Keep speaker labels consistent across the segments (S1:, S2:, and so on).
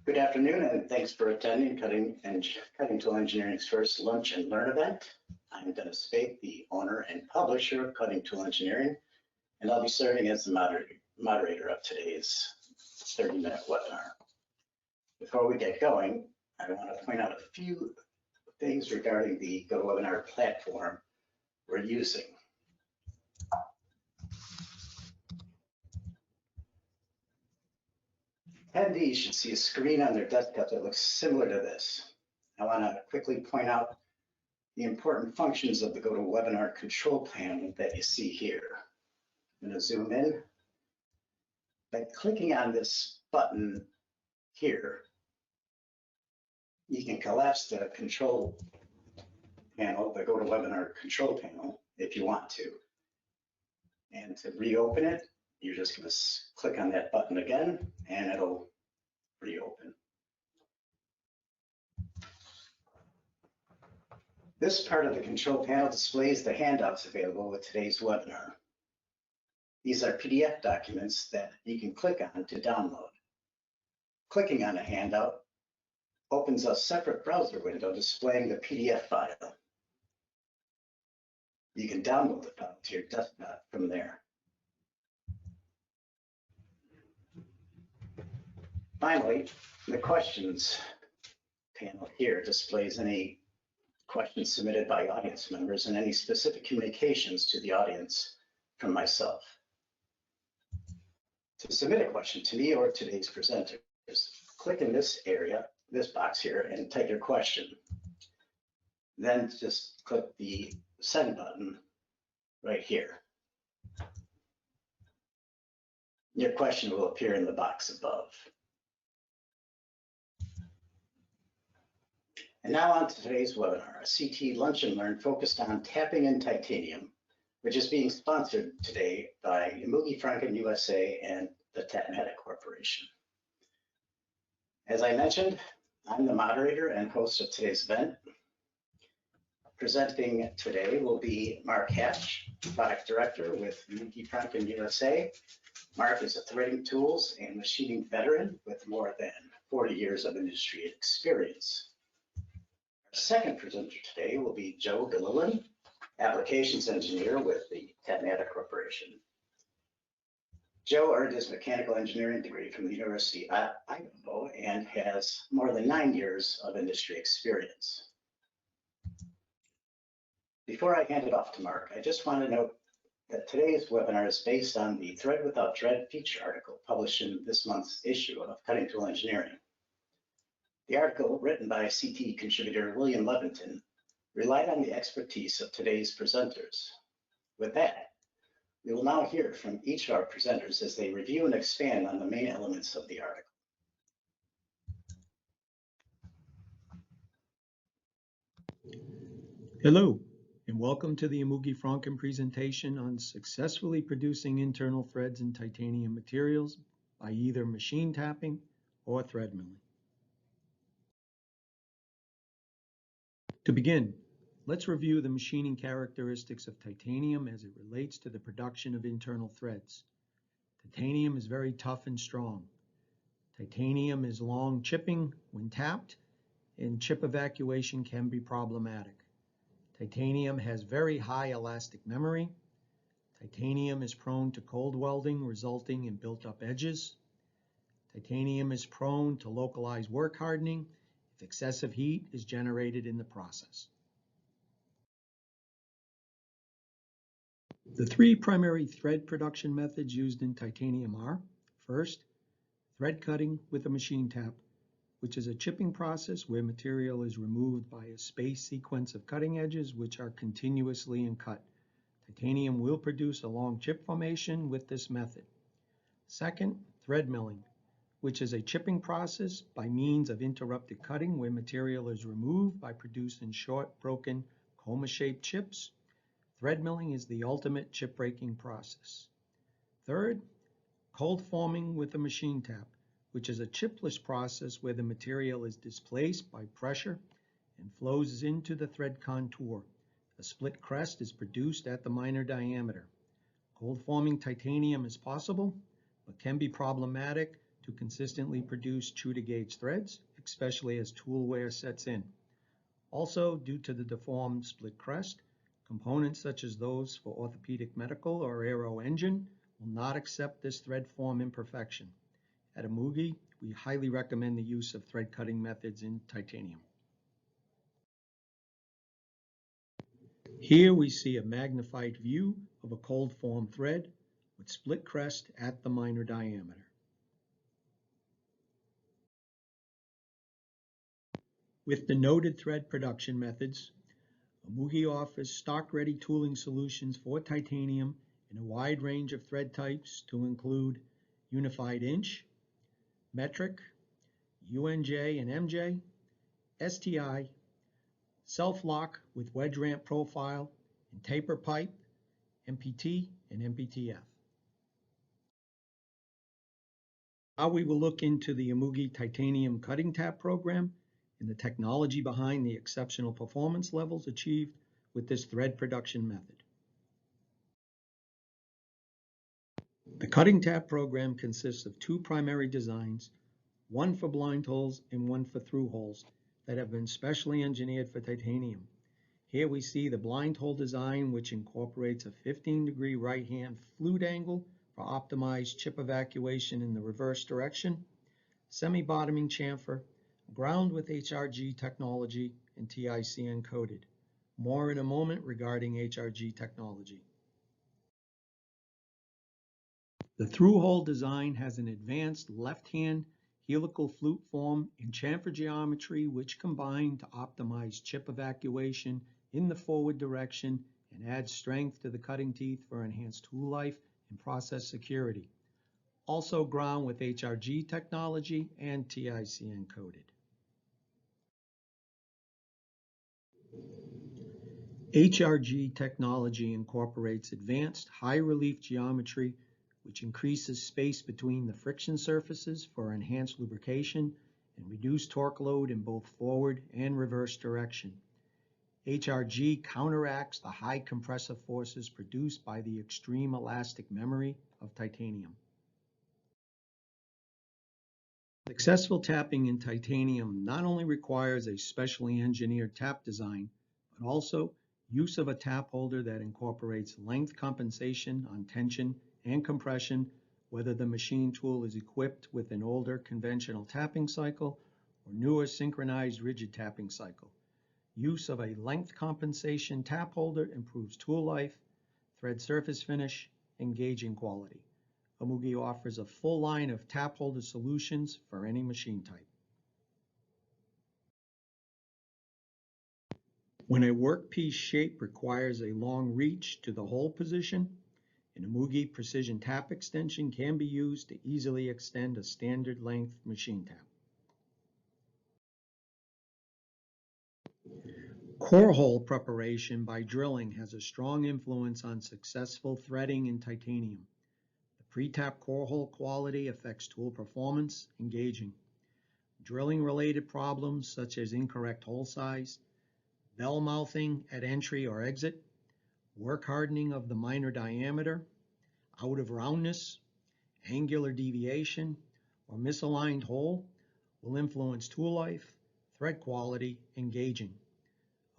S1: Good afternoon, and thanks for attending Cutting Tool Engineering's first Lunch and Learn event. I'm Dennis Spate, the owner and publisher of Cutting Tool Engineering, and I'll be serving as the moderator of today's 30-minute webinar. Before we get going, I want to point out a few things regarding the GoToWebinar platform we're using. Attendees should see a screen on their desktop that looks similar to this. I want to quickly point out the important functions of the GoToWebinar control panel that you see here. I'm going to zoom in. By clicking on this button here, you can collapse the control panel, the GoToWebinar control panel, if you want to. And to reopen it, you're just going to click on that button again, and it'll reopen. This part of the control panel displays the handouts available with today's webinar. These are PDF documents that you can click on to download. Clicking on a handout opens a separate browser window displaying the PDF file. You can download the file to your desktop from there. Finally, the questions panel here displays any questions submitted by audience members and any specific communications to the audience from myself. To submit a question to me or today's presenters, click in this area, this box here, and type your question. Then just click the send button right here. Your question will appear in the box above. And now on to today's webinar, a CT Lunch and Learn focused on tapping in titanium, which is being sponsored today by EMUGE-FRANKEN USA and the Tapmatic Corporation. As I mentioned, I'm the moderator and host of today's event. Presenting today will be Mark Hatch, Product Director with EMUGE-FRANKEN USA. Mark is a threading tools and machining veteran with more than 40 years of industry experience. Our second presenter today will be Joe Gilliland, Applications Engineer with the Tapmatic Corporation. Joe earned his mechanical engineering degree from the University of Idaho and has more than 9 years of industry experience. Before I hand it off to Mark, I just want to note that today's webinar is based on the Thread Without Dread feature article published in this month's issue of Cutting Tool Engineering. The article, written by CT contributor William Levington, relied on the expertise of today's presenters. With that, we will now hear from each of our presenters as they review and expand on the main elements of the article.
S2: Hello, and welcome to the EMUGE-FRANKEN presentation on successfully producing internal threads in titanium materials by either machine tapping or thread milling. To begin, let's review the machining characteristics of titanium as it relates to the production of internal threads. Titanium is very tough and strong. Titanium is long chipping when tapped, and chip evacuation can be problematic. Titanium has very high elastic memory. Titanium is prone to cold welding, resulting in built-up edges. Titanium is prone to localized work hardening if excessive heat is generated in the process. The three primary thread production methods used in titanium are, first, thread cutting with a machine tap, which is a chipping process where material is removed by a spaced sequence of cutting edges which are continuously cut. Titanium will produce a long chip formation with this method. Second, thread milling, which is a chipping process by means of interrupted cutting where material is removed by producing short, broken, coma-shaped chips. Thread milling is the ultimate chip breaking process. Third, cold forming with a machine tap, which is a chipless process where the material is displaced by pressure and flows into the thread contour. A split crest is produced at the minor diameter. Cold forming titanium is possible, but can be problematic to consistently produce true to gauge threads, especially as tool wear sets in. Also, due to the deformed split crest, components such as those for orthopedic medical or aero engine will not accept this thread form imperfection. At EMUGE, we highly recommend the use of thread cutting methods in titanium. Here we see a magnified view of a cold form thread with split crest at the minor diameter. With the noted thread production methods, EMUGE offers stock-ready tooling solutions for titanium in a wide range of thread types to include unified inch, metric, UNJ and MJ, STI, self-lock with wedge ramp profile, and taper pipe, MPT, and MPTF. Now we will look into the EMUGE titanium cutting tap program and the technology behind the exceptional performance levels achieved with this thread production method. The cutting tap program consists of two primary designs, one for blind holes and one for through holes that have been specially engineered for titanium. Here we see the blind hole design, which incorporates a 15-degree right-hand flute angle for optimized chip evacuation in the reverse direction, semi-bottoming chamfer, ground with HRG technology and TICN coated. More in a moment regarding HRG technology. The through-hole design has an advanced left-hand helical flute form and chamfer geometry which combine to optimize chip evacuation in the forward direction and add strength to the cutting teeth for enhanced tool life and process security. Also ground with HRG technology and TICN coated. HRG technology incorporates advanced high-relief geometry which increases space between the friction surfaces for enhanced lubrication and reduced torque load in both forward and reverse direction. HRG counteracts the high compressive forces produced by the extreme elastic memory of titanium. Successful tapping in titanium not only requires a specially engineered tap design, but also use of a tap holder that incorporates length compensation on tension and compression, whether the machine tool is equipped with an older conventional tapping cycle or newer synchronized rigid tapping cycle. Use of a length compensation tap holder improves tool life, thread surface finish, and gauging quality. EMUGE offers a full line of tap holder solutions for any machine type. When a workpiece shape requires a long reach to the hole position, an EMUGE precision tap extension can be used to easily extend a standard length machine tap. Core hole preparation by drilling has a strong influence on successful threading in titanium. The pre-tap core hole quality affects tool performance and gauging. Drilling-related problems such as incorrect hole size, bell mouthing at entry or exit, work hardening of the minor diameter, out of roundness, angular deviation, or misaligned hole will influence tool life, thread quality, and gauging.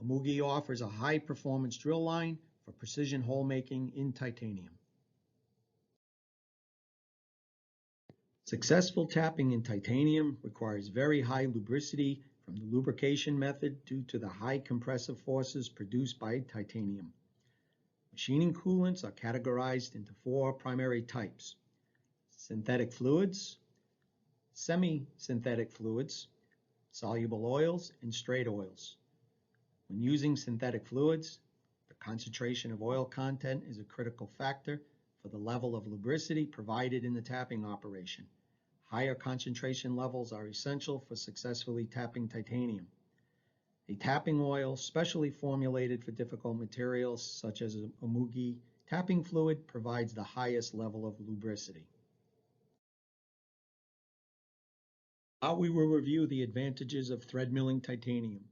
S2: EMUGE offers a high-performance drill line for precision hole making in titanium. Successful tapping in titanium requires very high lubricity from the lubrication method due to the high compressive forces produced by titanium. Machining coolants are categorized into four primary types: synthetic fluids, semi-synthetic fluids, soluble oils, and straight oils. When using synthetic fluids, the concentration of oil content is a critical factor for the level of lubricity provided in the tapping operation. Higher concentration levels are essential for successfully tapping titanium. A tapping oil specially formulated for difficult materials such as EMUGE tapping fluid provides the highest level of lubricity. Now we will review the advantages of thread milling titanium.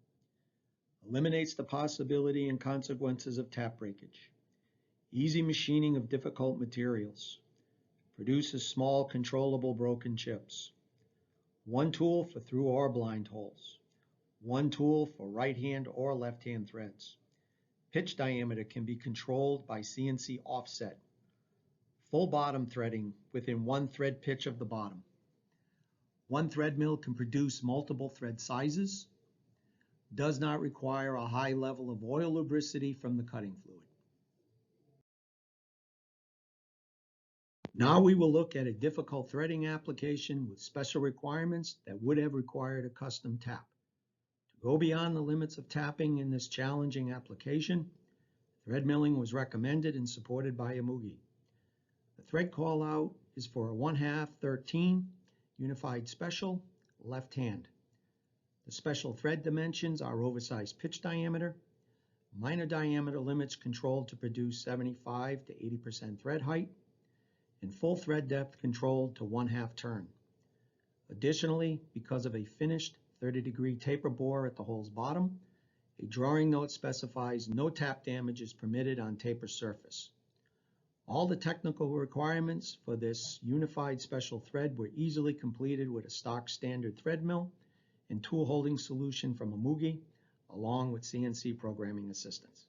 S2: Eliminates the possibility and consequences of tap breakage. Easy machining of difficult materials. produces small controllable broken chips. One tool for through or blind holes. One tool for right hand or left hand threads. Pitch diameter can be controlled by CNC offset. Full bottom threading within one thread pitch of the bottom. One thread mill can produce multiple thread sizes. Does not require a high level of oil lubricity from the cutting fluid. Now we will look at a difficult threading application with special requirements that would have required a custom tap. To go beyond the limits of tapping in this challenging application, thread milling was recommended and supported by EMUGE. The thread call out is for a 1/2 13 unified special left hand. The special thread dimensions are oversized pitch diameter, minor diameter limits controlled to produce 75 to 80% thread height, and full thread depth controlled to 1/2 turn. Additionally, because of a finished 30-degree taper bore at the hole's bottom, a drawing note specifies no tap damage is permitted on taper surface. All the technical requirements for this unified special thread were easily completed with a stock standard thread mill and tool holding solution from EMUGE, along with CNC programming assistance.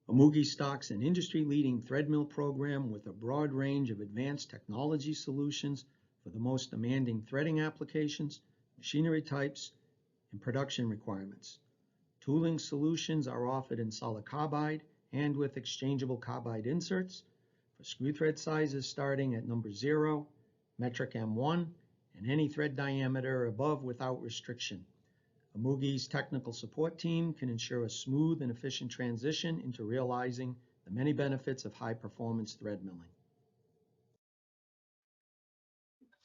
S2: EMUGE stocks an industry-leading thread mill program with a broad range of advanced technology solutions for the most demanding threading applications, machinery types, and production requirements. Tooling solutions are offered in solid carbide and with exchangeable carbide inserts for screw thread sizes starting at number 0, metric M1, and any thread diameter above without restriction. EMUGE's technical support team can ensure a smooth and efficient transition into realizing the many benefits of high-performance thread milling.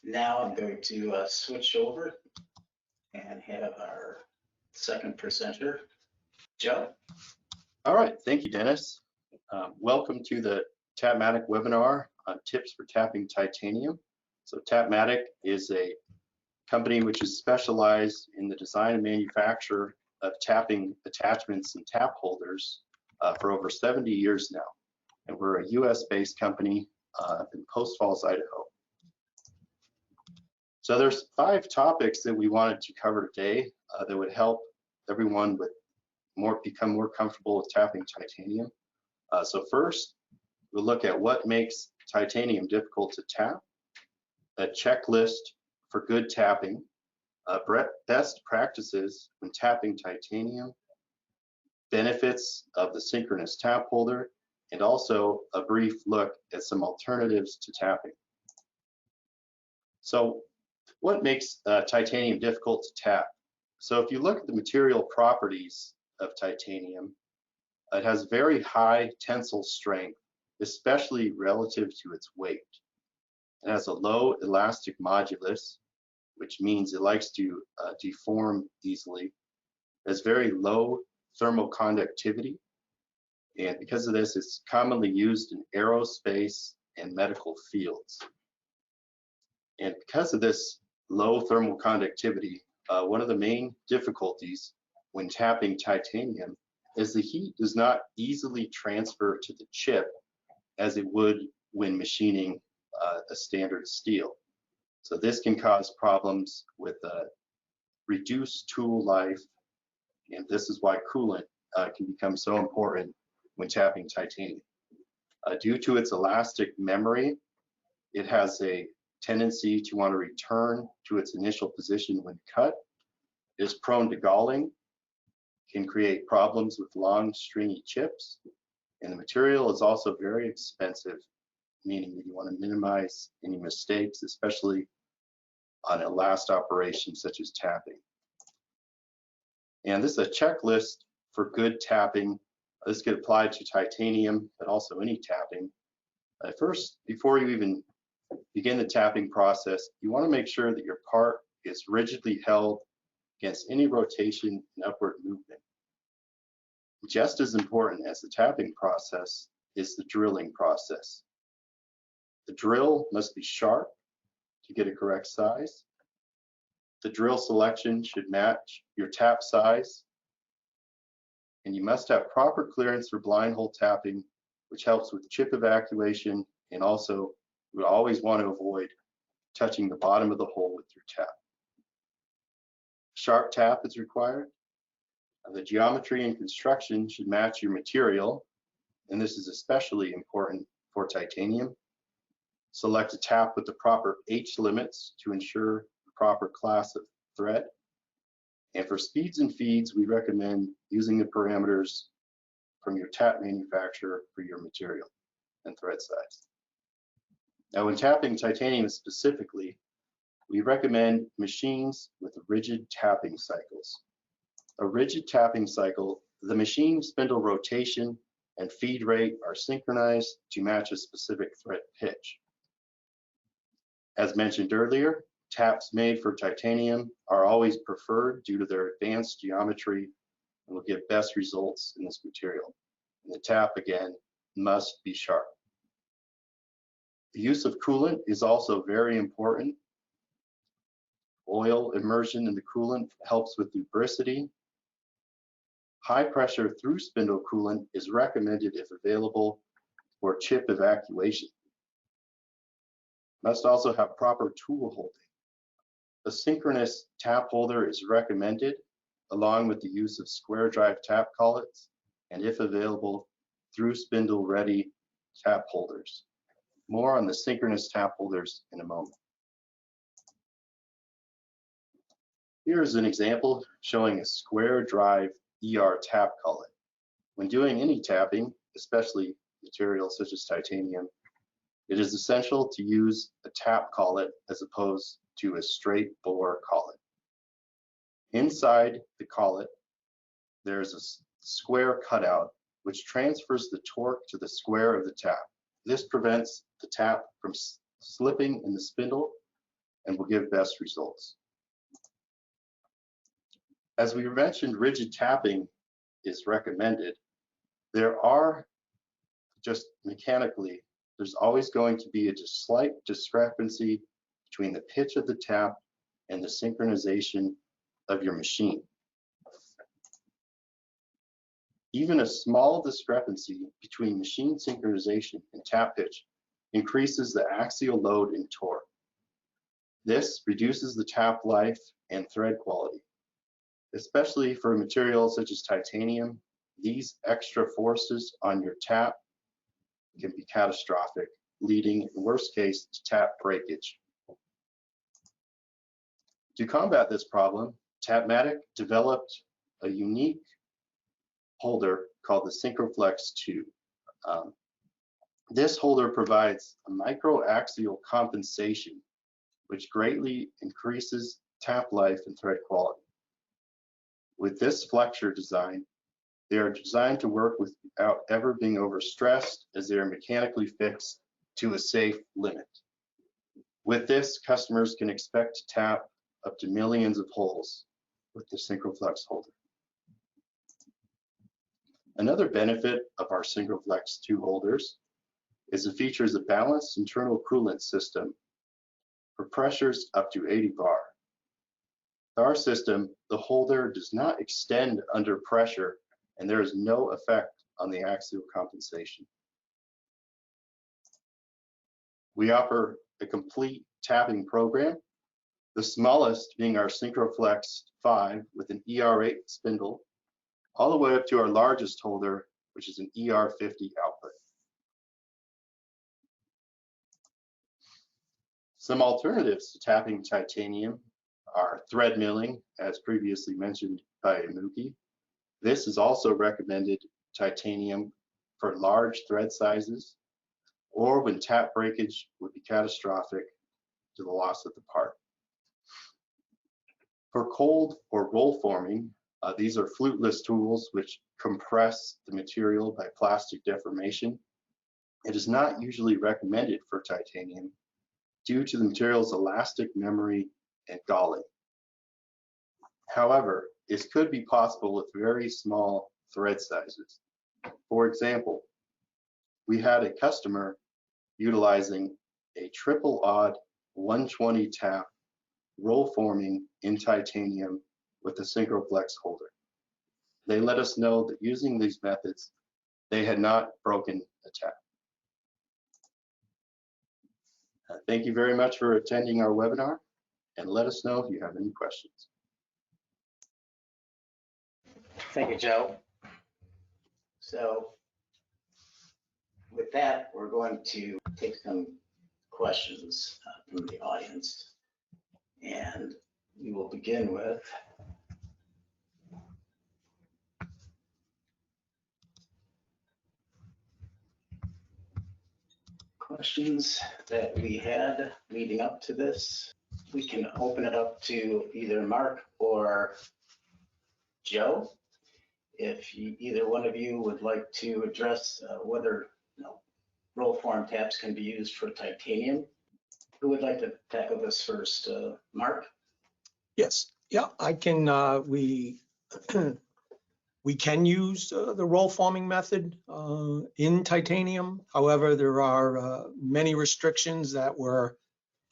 S1: Now I'm going to switch over and have our second presenter, Joe.
S3: All right, thank you, Dennis. Welcome to the Tapmatic webinar on tips for tapping titanium. So Tapmatic is a company which is specialized in the design and manufacture of tapping attachments and tap holders for over 70 years now. And we're a US-based company in Post Falls, Idaho. So there's 5 topics that we wanted to cover today that would help everyone with become more comfortable with tapping titanium. So first, we'll look at what makes titanium difficult to tap, a checklist for good tapping, best practices when tapping titanium, benefits of the synchronous tap holder, and also a brief look at some alternatives to tapping. So what makes titanium difficult to tap? So if you look at the material properties of titanium, it has very high tensile strength, especially relative to its weight. It has a low elastic modulus, which means it likes to deform easily. It has very low thermal conductivity, and because of this, it's commonly used in aerospace and medical fields. And because of this low thermal conductivity, one of the main difficulties when tapping titanium is the heat does not easily transfer to the chip as it would when machining a standard steel. So this can cause problems with reduced tool life, and this is why coolant can become so important when tapping titanium. Due to its elastic memory, it has a tendency to want to return to its initial position when cut. It is prone to galling, can create problems with long stringy chips, and the material is also very expensive, meaning that you want to minimize any mistakes, especially on a last operation such as tapping. And this is a checklist for good tapping. This could apply to titanium, but also any tapping. First, before you even begin the tapping process, you want to make sure that your part is rigidly held against any rotation and upward movement. Just as important as the tapping process is the drilling process. The drill must be sharp to get a correct size. The drill selection should match your tap size. And you must have proper clearance for blind hole tapping which helps with chip evacuation, and also you would always want to avoid touching the bottom of the hole with your tap. Sharp tap is required. The geometry and construction should match your material, and this is especially important for titanium. Select a tap with the proper H limits to ensure the proper class of thread. And for speeds and feeds, we recommend using the parameters from your tap manufacturer for your material and thread size. Now, when tapping titanium specifically, we recommend machines with rigid tapping cycles. A rigid tapping cycle, the machine spindle rotation and feed rate are synchronized to match a specific thread pitch. As mentioned earlier, taps made for titanium are always preferred due to their advanced geometry and will give best results in this material. And the tap, again, must be sharp. The use of coolant is also very important. Oil immersion in the coolant helps with lubricity. High pressure through spindle coolant is recommended if available for chip evacuation. Must also have proper tool holding. A synchronous tap holder is recommended, along with the use of square drive tap collets, and if available, through spindle ready tap holders. More on the synchronous tap holders in a moment. Here is an example showing a square drive ER tap collet. When doing any tapping, especially materials such as titanium, it is essential to use a tap collet as opposed to a straight bore collet. Inside the collet, there is a square cutout which transfers the torque to the square of the tap. This prevents the tap from slipping in the spindle and will give best results. As we mentioned, rigid tapping is recommended. There are just mechanically, there's always going to be a slight discrepancy between the pitch of the tap and the synchronization of your machine. Even a small discrepancy between machine synchronization and tap pitch increases the axial load and torque. This reduces the tap life and thread quality. Especially for materials such as titanium, these extra forces on your tap can be catastrophic, leading in worst case to tap breakage. To combat this problem, Tapmatic developed a unique holder called the SynchroFlex 2. This holder provides a microaxial compensation, which greatly increases tap life and thread quality. With this flexure design, they are designed to work without ever being overstressed, as they are mechanically fixed to a safe limit. With this, customers can expect to tap up to millions of holes with the SynchroFlex holder. Another benefit of our SynchroFlex 2 holders is it features a balanced internal coolant system for pressures up to 80 bar. With our system, the holder does not extend under pressure, and there is no effect on the axial compensation. We offer a complete tapping program, the smallest being our SynchroFlex 5 with an ER8 spindle, all the way up to our largest holder, which is an ER50 output. Some alternatives to tapping titanium are thread milling, as previously mentioned by EMUGE. This is also recommended titanium for large thread sizes, or when tap breakage would be catastrophic to the loss of the part. For cold or roll forming, these are fluteless tools which compress the material by plastic deformation. It is not usually recommended for titanium due to the material's elastic memory and galling. However, this could be possible with very small thread sizes. For example, we had a customer utilizing a triple odd 120 tap roll forming in titanium with a SynchroFlex holder. They let us know that using these methods, they had not broken a tap. Thank you very much for attending our webinar, and let us know if you have any questions.
S1: Thank you, Joe. So with that, we're going to take some questions from the audience. And we will begin with questions that we had leading up to this. We can open it up to either Mark or Joe. If either one of you would like to address whether roll form taps can be used for titanium. Who would like to tackle this first? Mark?
S2: Yes, yeah, I can. We can use the roll forming method in titanium. However, there are many restrictions that were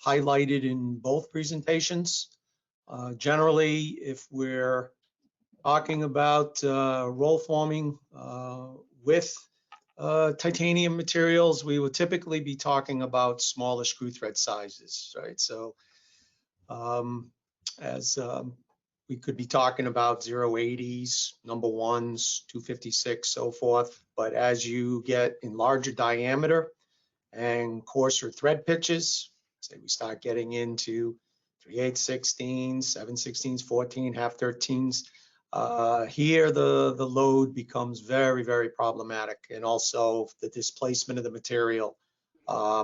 S2: highlighted in both presentations. Generally, if we're talking about roll forming with titanium materials, we would typically be talking about smaller screw thread sizes, right? So we could be talking about 080s, number ones, 256, so forth. But as you get in larger diameter and coarser thread pitches, say we start getting into 3/8/16s, 7/16s, 14, half 13s, here the load becomes very, very problematic, and also the displacement of the material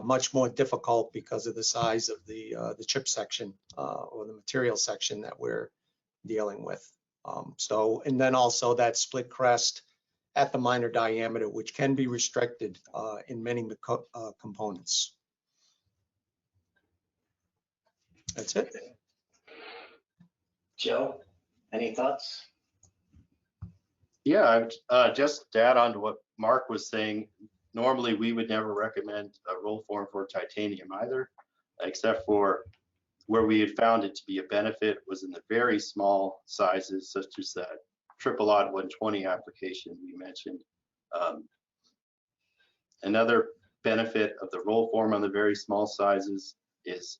S2: much more difficult because of the size of the chip section or the material section that we're dealing with. And then also that split crest at the minor diameter, which can be restricted in many components. That's it.
S1: Joe, any thoughts?
S3: Yeah, just to add on to what Mark was saying, normally we would never recommend a roll form for titanium either, except for where we had found it to be a benefit was in the very small sizes, such as that triple odd 120 application we mentioned. Another benefit of the roll form on the very small sizes is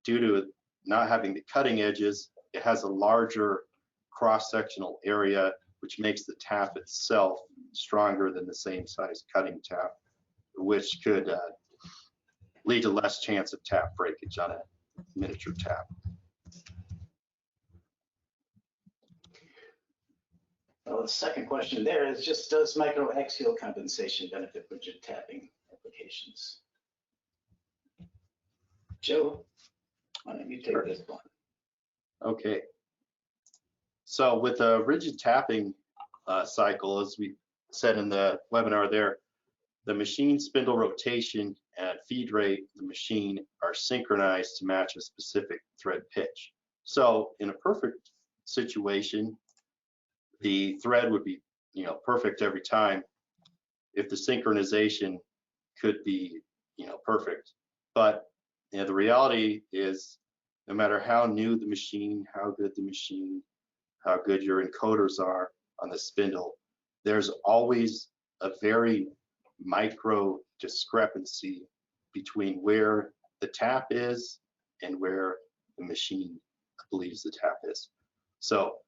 S3: due to not having the cutting edges, it has a larger cross-sectional area, which makes the tap itself stronger than the same size cutting tap, which could lead to less chance of tap breakage on a miniature tap.
S1: Well, the second question there is just, does microaxial compensation benefit rigid tapping applications? Joe, why don't you take this one?
S3: Okay. So with a rigid tapping cycle, as we said in the webinar there, the machine spindle rotation and feed rate of the machine are synchronized to match a specific thread pitch. So in a perfect situation, the thread would be, perfect every time if the synchronization could be, perfect. But the reality is, no matter how new the machine, how good the machine, how good your encoders are on the spindle, there's always a very micro discrepancy between where the tap is and where the machine believes the tap is. So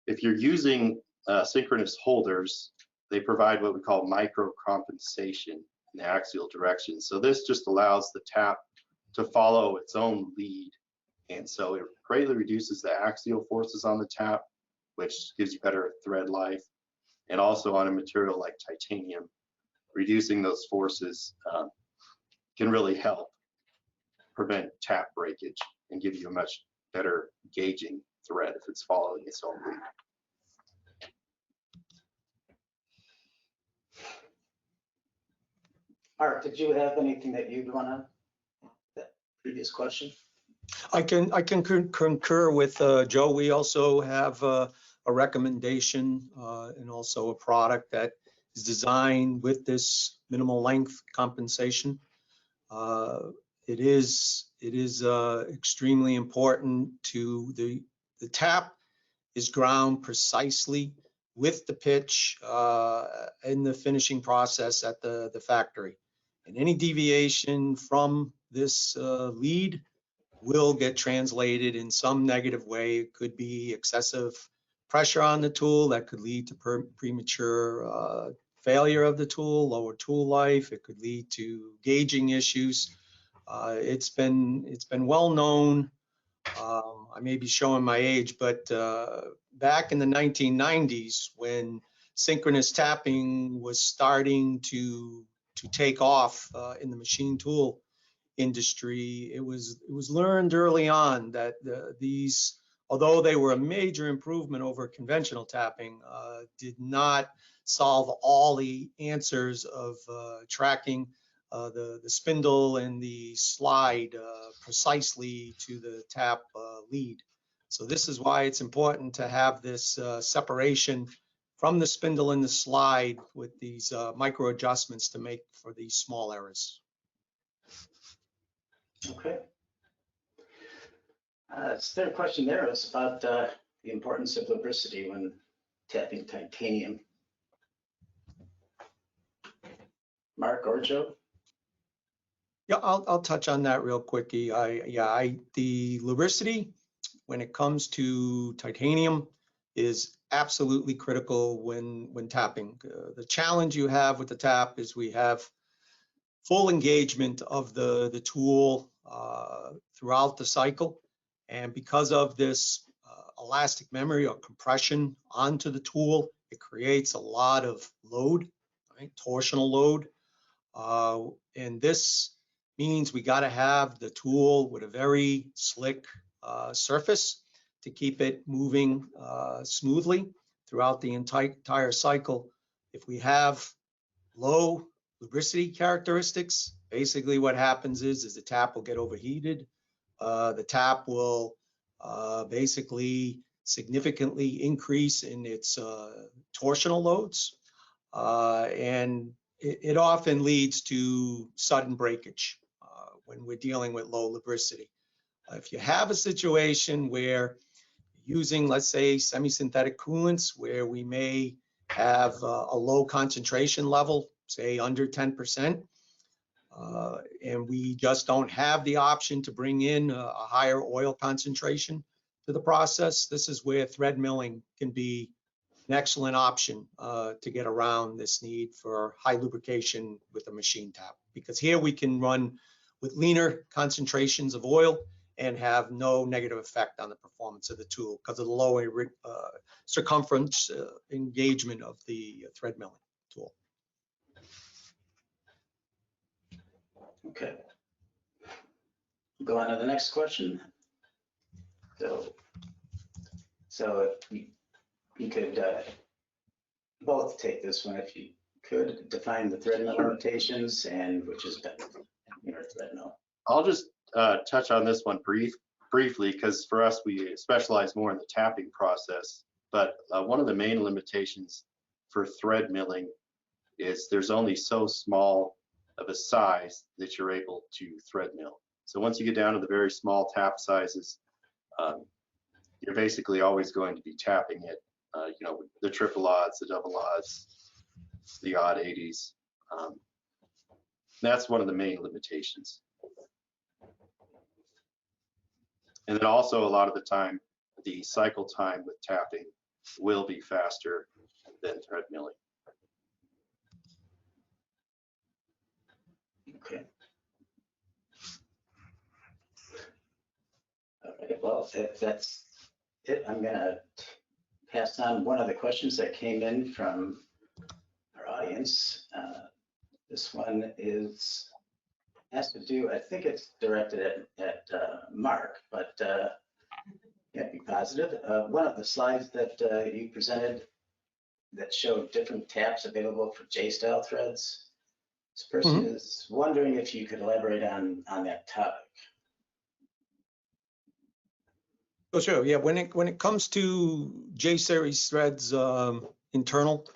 S3: if you're using synchronous holders, they provide what we call micro compensation in the axial direction. So this just allows the tap to follow its own lead. And so it greatly reduces the axial forces on the tap, which gives you better thread life. And also on a material like titanium, reducing those forces can really help prevent tap breakage and give you a much better gauging thread if it's following its own lead.
S1: Art, did you have anything that you'd want to that previous question?
S2: I can concur with Joe. We also have a recommendation and also a product that is designed with this minimal length compensation. It is extremely important to the tap is ground precisely with the pitch in the finishing process at the factory. And any deviation from this lead will get translated in some negative way. It could be excessive pressure on the tool that could lead to premature failure of the tool, lower tool life. It could lead to gauging issues. It's been well known. I may be showing my age, but back in the 1990s, when synchronous tapping was starting to take off in the machine tool industry, it was learned early on that these, although they were a major improvement over conventional tapping, did not solve all the answers of tracking the spindle and the slide precisely to the tap lead. So this is why it's important to have this separation from the spindle and the slide with these micro adjustments to make for these small errors.
S1: Okay. Third question there was about the importance of lubricity when tapping titanium. Mark or Joe?
S2: Yeah, I'll touch on that real quickly. The lubricity, when it comes to titanium, is absolutely critical when tapping. The challenge you have with the tap is we have full engagement of the tool throughout the cycle, and because of this elastic memory or compression onto the tool, it creates a lot of load, right? Torsional load, and this means we got to have the tool with a very slick surface to keep it moving smoothly throughout the entire cycle. If we have low lubricity characteristics, basically what happens is the tap will get overheated. The tap will basically significantly increase in its torsional loads, and it often leads to sudden breakage when we're dealing with low lubricity. If you have a situation where using, let's say, semi-synthetic coolants, where we may have a low concentration level, say under 10%, and we just don't have the option to bring in a higher oil concentration to the process, this is where thread milling can be an excellent option to get around this need for high lubrication with a machine tap, because here we can run with leaner concentrations of oil and have no negative effect on the performance of the tool because of the lower circumference engagement of the thread milling tool.
S1: Okay. Go on to the next question. So if you could both take this one, if you could define the thread mill limitations and which is better, thread mill.
S3: I'll just touch on this one briefly, because for us, we specialize more in the tapping process. But one of the main limitations for thread milling is there's only so small of a size that you're able to thread mill. So once you get down to the very small tap sizes, you're basically always going to be tapping it, the triple odds, the double odds, the odd 80s. That's one of the main limitations. And then also a lot of the time, the cycle time with tapping will be faster than thread milling.
S1: Okay. Okay, well, if that's it, I'm gonna pass on one of the questions that came in from our audience. This one has to do, I think it's directed at Mark, but yeah, be positive. One of the slides that you presented that showed different taps available for J-style threads. This person is wondering if you could elaborate on that topic.
S2: Oh, sure. Yeah, when it comes to J-series threads internal,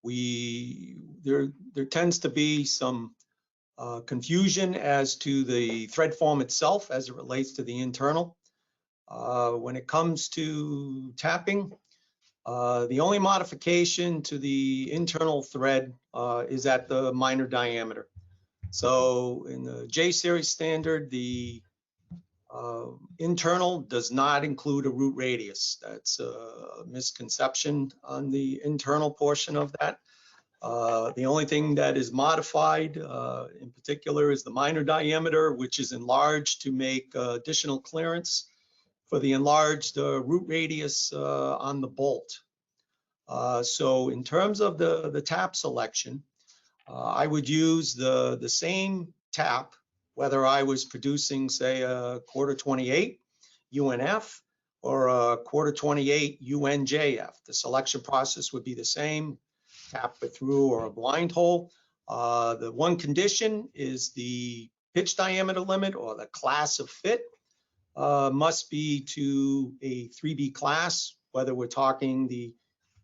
S2: there tends to be some confusion as to the thread form itself as it relates to the internal. When it comes to tapping, The only modification to the internal thread is at the minor diameter. So in the J series standard, the internal does not include a root radius. That's a misconception on the internal portion of that. The only thing that is modified in particular is the minor diameter, which is enlarged to make additional clearance for the enlarged root radius on the bolt. So in terms of the tap selection, I would use the same tap, whether I was producing, say, a quarter 28 UNF or a quarter 28 UNJF. The selection process would be the same, tap it through or a blind hole. The one condition is the pitch diameter limit or the class of fit must be to a 3B class, whether we're talking the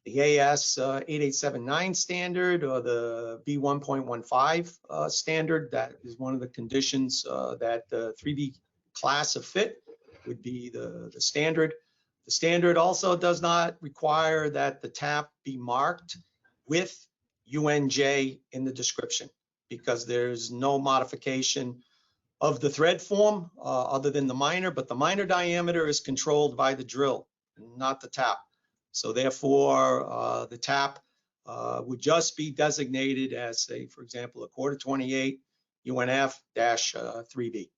S2: AS 8879 standard or the B1.15 standard. That is one of the conditions that the 3B class of fit would be the standard. The standard also does not require that the tap be marked with UNJ in the description, because there's no modification of the thread form other than the minor, but the minor diameter is controlled by the drill, not the tap. So therefore, the tap would just be designated as, say, for example, a quarter 28 UNF-3B.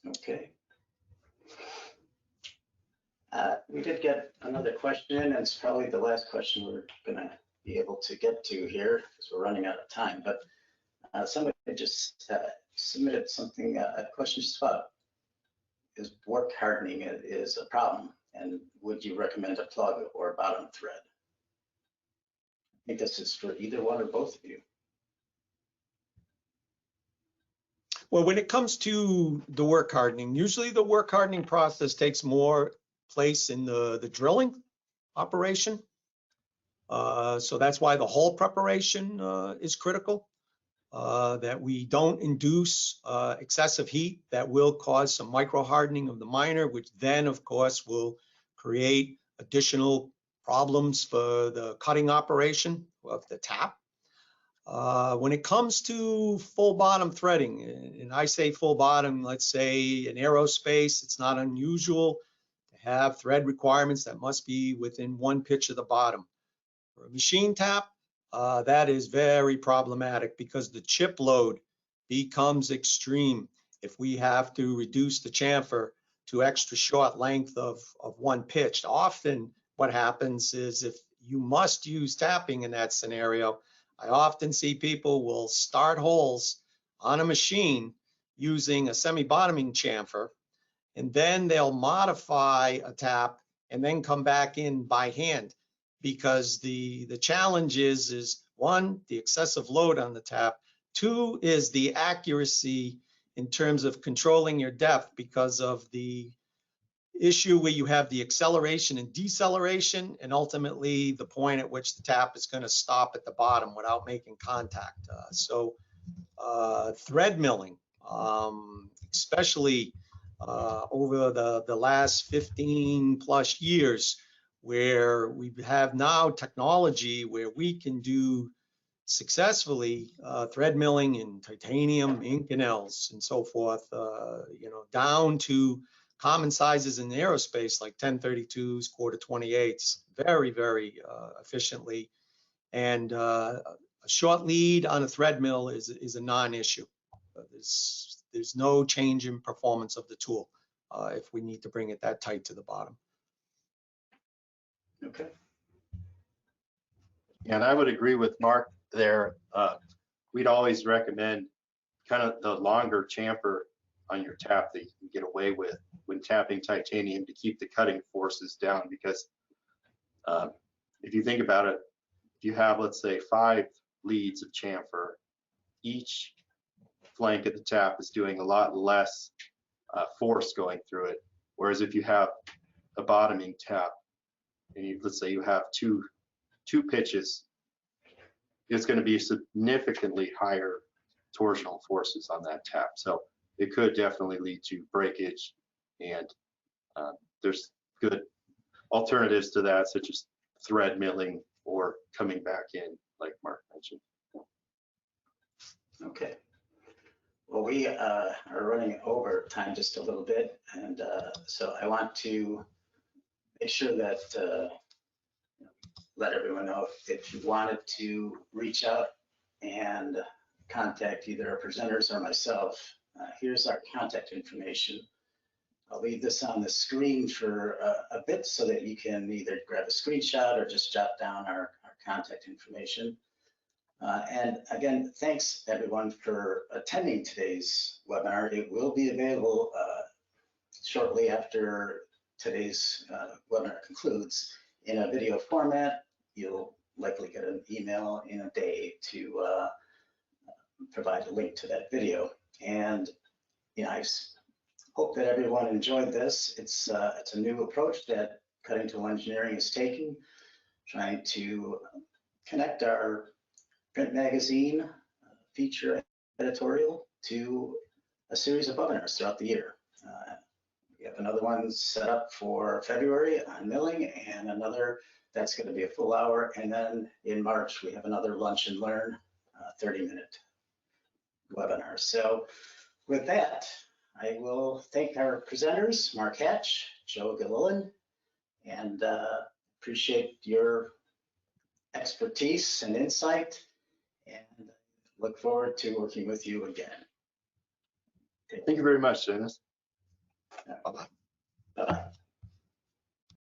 S1: Okay. We did get another question in, and it's probably the last question we're going to be able to get to here because we're running out of time. But somebody just submitted something, a question just about, is work hardening is a problem, and would you recommend a plug or a bottom thread? I think this is for either one or both of you.
S2: Well, when it comes to the work hardening, usually the work hardening process takes more place in the drilling operation. So that's why the hole preparation is critical, that we don't induce excessive heat that will cause some micro hardening of the minor, which then of course will create additional problems for the cutting operation of the tap. When it comes to full bottom threading, and I say full bottom, let's say in aerospace, it's not unusual to have thread requirements that must be within 1 pitch of the bottom. For a machine tap, that is very problematic because the chip load becomes extreme if we have to reduce the chamfer to extra short length of 1 pitch. Often what happens is if you must use tapping in that scenario, I often see people will start holes on a machine using a semi-bottoming chamfer, and then they'll modify a tap and then come back in by hand, because the challenge is 1, the excessive load on the tap, 2 is the accuracy in terms of controlling your depth because of the issue where you have the acceleration and deceleration, and ultimately the point at which the tap is going to stop at the bottom without making contact. So thread milling, especially over the last 15 plus years, where we have now technology where we can do successfully thread milling in titanium Inconels and so forth, down to common sizes in aerospace like 1032s, quarter 28s, very, very efficiently. And a short lead on a thread mill is a non-issue. There's no change in performance of the tool if we need to bring it that tight to the bottom.
S1: Okay.
S3: And I would agree with Mark there. We'd always recommend kind of the longer chamfer on your tap that you can get away with when tapping titanium to keep the cutting forces down, because if you think about it, if you have, let's say, 5 leads of chamfer, each flank of the tap is doing a lot less force going through it. Whereas if you have a bottoming tap, and let's say you have two pitches, it's going to be significantly higher torsional forces on that tap. So it could definitely lead to breakage, and there's good alternatives to that, such as thread milling or coming back in, like Mark mentioned.
S1: Okay. Well, we are running over time just a little bit, and so I want to make sure that let everyone know if you wanted to reach out and contact either our presenters or myself. Here's our contact information. I'll leave this on the screen for a bit so that you can either grab a screenshot or just jot down our contact information. And again, thanks everyone for attending today's webinar. It will be available shortly after today's webinar concludes in a video format. You'll likely get an email in a day to provide a link to that video. And I hope that everyone enjoyed this. It's a new approach that Cutting Tool Engineering is taking, trying to connect our print magazine feature editorial to a series of webinars throughout the year. We have another one set up for February on milling, and another that's going to be a full hour. And then in March, we have another Lunch and Learn 30-minute webinar. So with that, I will thank our presenters, Mark Hatch, Joe Gillillan, and appreciate your expertise and insight, and look forward to working with you again.
S3: Thank you very much, Dennis.
S1: Bye-bye.